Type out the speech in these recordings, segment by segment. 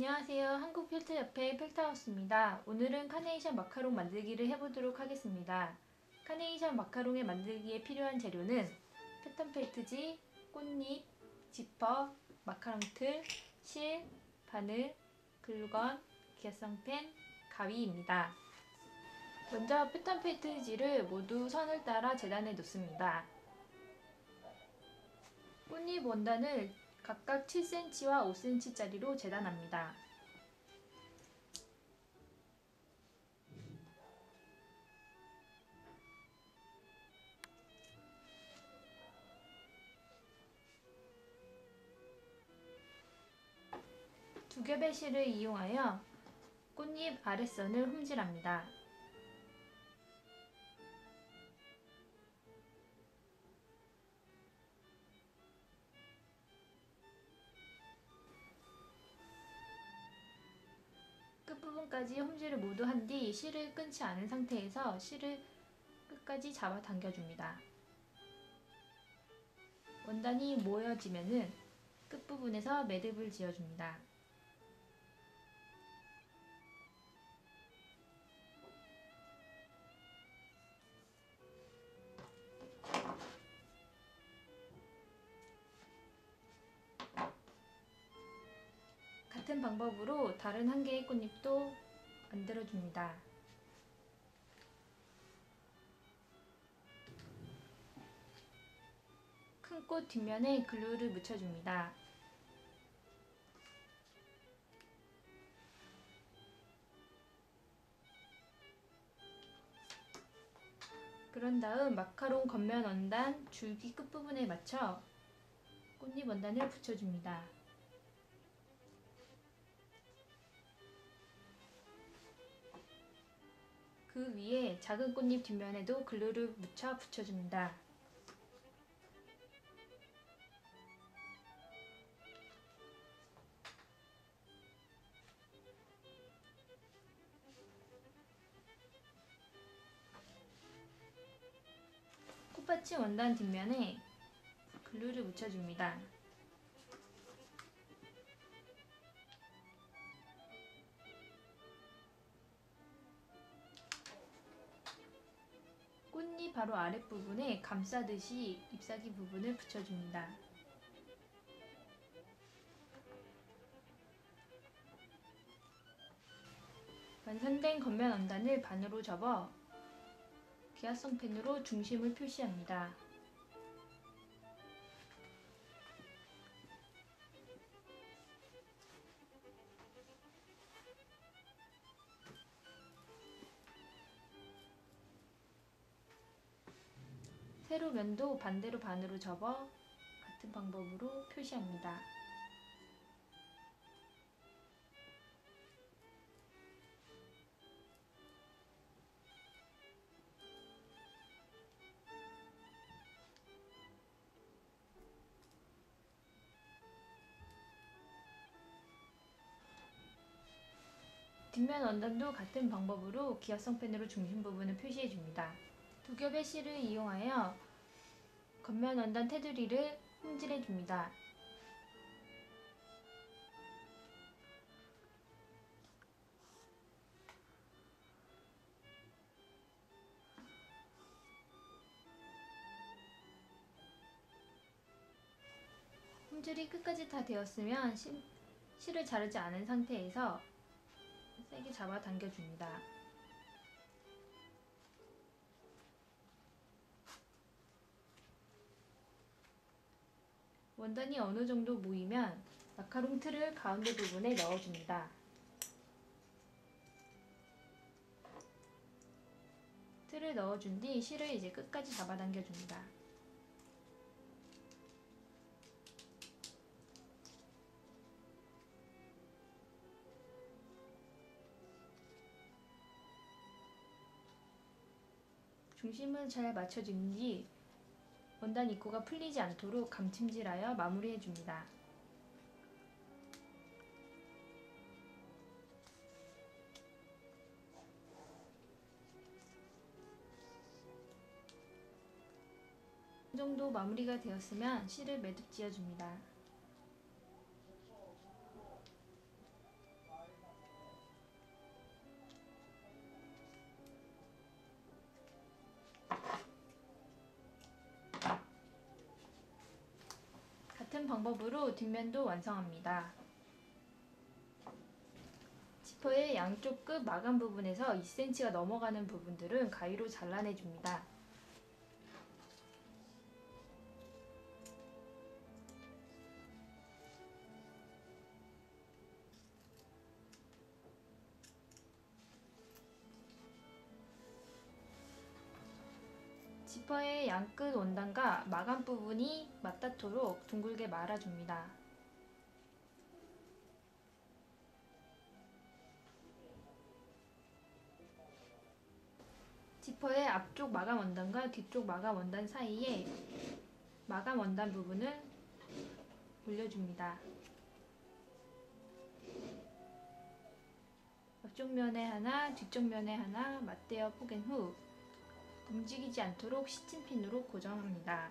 안녕하세요. 한국필터협회 필터하우스입니다. 오늘은 카네이션 마카롱 만들기를 해보도록 하겠습니다. 카네이션 마카롱의 만들기에 필요한 재료는 패턴 펠트지, 꽃잎, 지퍼, 마카롱 틀, 실, 바늘, 글루건, 기화성 펜, 가위입니다. 먼저 패턴 펠트지를 모두 선을 따라 재단해 놓습니다. 꽃잎 원단을 각각 7cm와 5cm짜리로 재단합니다. 두 겹의 실을 이용하여 꽃잎 아랫선을 홈질합니다. 끝부분까지 홈질을 모두 한 뒤 실을 끊지 않은 상태에서 실을 끝까지 잡아 당겨줍니다. 원단이 모여지면은 끝부분에서 매듭을 지어줍니다. 같은 방법으로 다른 한 개의 꽃잎도 만들어줍니다. 큰 꽃 뒷면에 글루를 묻혀줍니다. 그런 다음 마카롱 겉면 원단 줄기 끝부분에 맞춰 꽃잎 원단을 붙여줍니다. 그 위에 작은 꽃잎 뒷면에도 글루를 묻혀 붙여줍니다. 꽃받침 원단 뒷면에 글루를 묻혀줍니다. 꽃잎 바로 아랫부분에 감싸듯이 잎사귀 부분을 붙여줍니다. 완성된 겉면 원단을 반으로 접어 기화성 펜으로 중심을 표시합니다. 세로 면도 반대로 반으로 접어 같은 방법으로 표시합니다. 뒷면 원단도 같은 방법으로 기화성 펜으로 중심 부분을 표시해줍니다. 두 겹의 실을 이용하여 겉면 원단 테두리를 홈질해줍니다. 홈질이 끝까지 다 되었으면 실을 자르지 않은 상태에서 세게 잡아 당겨줍니다. 원단이 어느 정도 모이면 마카롱 틀을 가운데 부분에 넣어줍니다. 틀을 넣어준 뒤 실을 이제 끝까지 잡아 당겨줍니다. 중심을 잘 맞춰준 뒤 원단 입구가 풀리지 않도록 감침질하여 마무리해줍니다. 이 정도 마무리가 되었으면 실을 매듭 지어줍니다. 같은 방법으로 뒷면도 완성합니다. 지퍼의 양쪽 끝 마감 부분에서 2cm가 넘어가는 부분들은 가위로 잘라내줍니다. 지퍼의 양끝 원단과 마감 부분이 맞닿도록 둥글게 말아줍니다. 지퍼의 앞쪽 마감 원단과 뒤쪽 마감 원단 사이에 마감 원단 부분을 올려줍니다. 앞쪽 면에 하나, 뒤쪽 면에 하나 맞대어 포갠 후 움직이지 않도록 시침핀으로 고정합니다.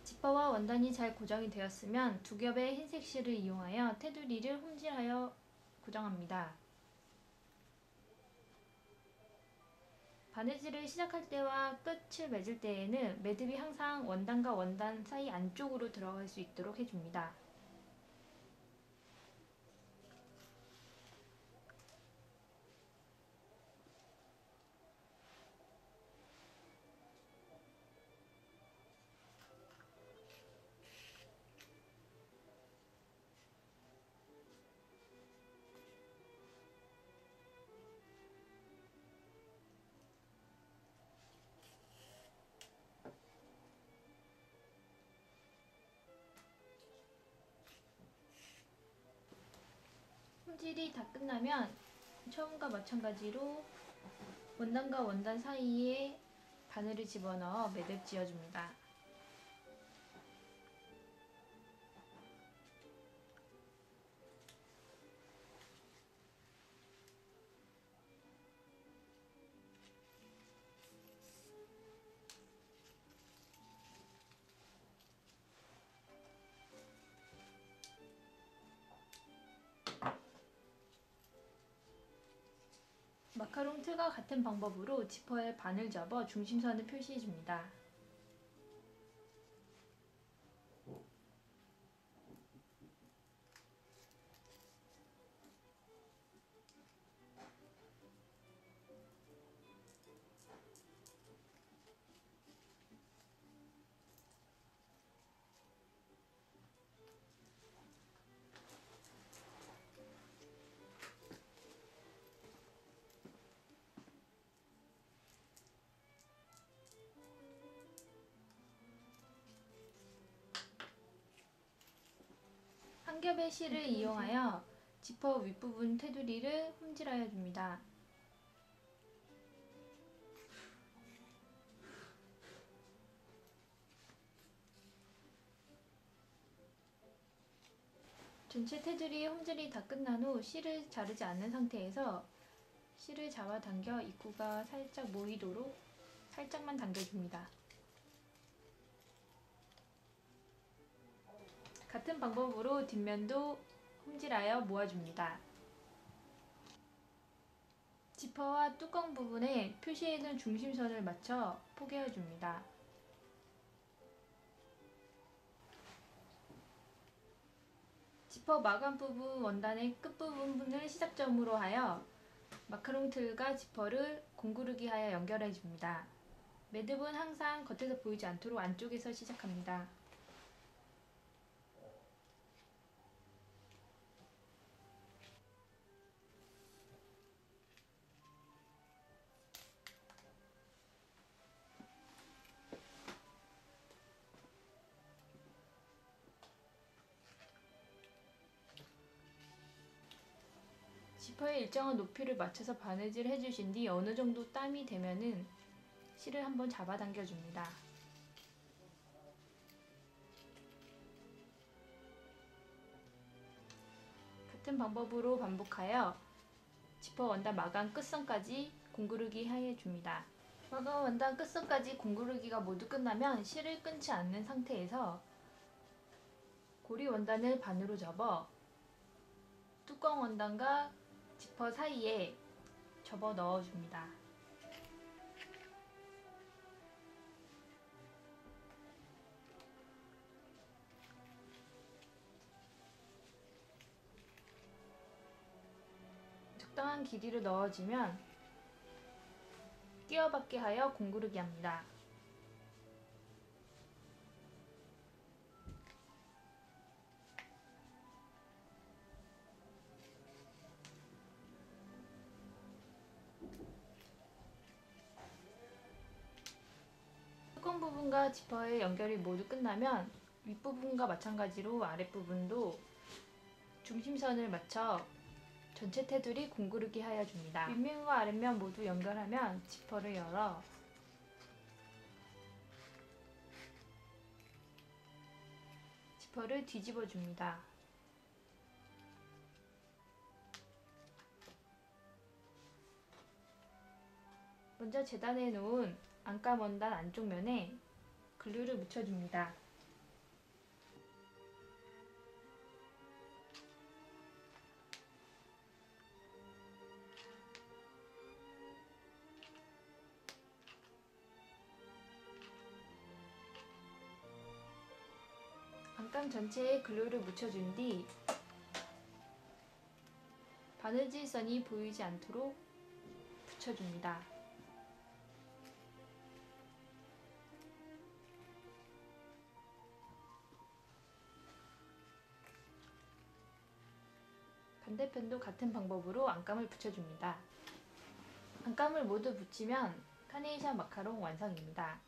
지퍼와 원단이 잘 고정이 되었으면 두 겹의 흰색 실을 이용하여 테두리를 홈질하여 고정합니다. 바느질을 시작할 때와 끝을 맺을 때에는 매듭이 항상 원단과 원단 사이 안쪽으로 들어갈 수 있도록 해줍니다. 홈질이 다 끝나면 처음과 마찬가지로 원단과 원단 사이에 바늘을 집어넣어 매듭 지어줍니다. 마카롱 틀과 같은 방법으로 지퍼에 반을 접어 중심선을 표시해줍니다. 한 겹의 실을 이용하여 지퍼 윗부분 테두리를 홈질하여 줍니다. 전체 테두리 홈질이 다 끝난 후 실을 자르지 않는 상태에서 실을 잡아당겨 입구가 살짝 모이도록 살짝만 당겨줍니다. 같은 방법으로 뒷면도 홈질하여 모아줍니다. 지퍼와 뚜껑 부분에 표시해둔 중심선을 맞춰 포개어줍니다. 지퍼 마감 부분 원단의 끝부분을 시작점으로 하여 마카롱 틀과 지퍼를 공구르기 하여 연결해줍니다. 매듭은 항상 겉에서 보이지 않도록 안쪽에서 시작합니다. 지퍼에 일정한 높이를 맞춰서 바느질 해주신 뒤 어느 정도 땀이 되면은 실을 한번 잡아당겨 줍니다. 같은 방법으로 반복하여 지퍼 원단 마감 끝선까지 공구르기 해줍니다. 마감 원단 끝선까지 공구르기가 모두 끝나면 실을 끊지 않는 상태에서 고리 원단을 반으로 접어 뚜껑 원단과 지퍼 사이에 접어 넣어줍니다. 적당한 길이로 넣어주면 끼워받게 하여 공구르기 합니다. 뚜껑 부분과 지퍼의 연결이 모두 끝나면 윗부분과 마찬가지로 아랫부분도 중심선을 맞춰 전체 테두리 공구르기 하여 줍니다. 윗면과 아랫면 모두 연결하면 지퍼를 열어 지퍼를 뒤집어 줍니다. 먼저 재단해 놓은 안감 원단 안쪽 면에 글루를 묻혀줍니다. 안감 전체에 글루를 묻혀준 뒤 바느질선이 보이지 않도록 붙여줍니다. 반대편도 같은 방법으로 안감을 붙여줍니다. 안감을 모두 붙이면 카네이션 마카롱 완성입니다.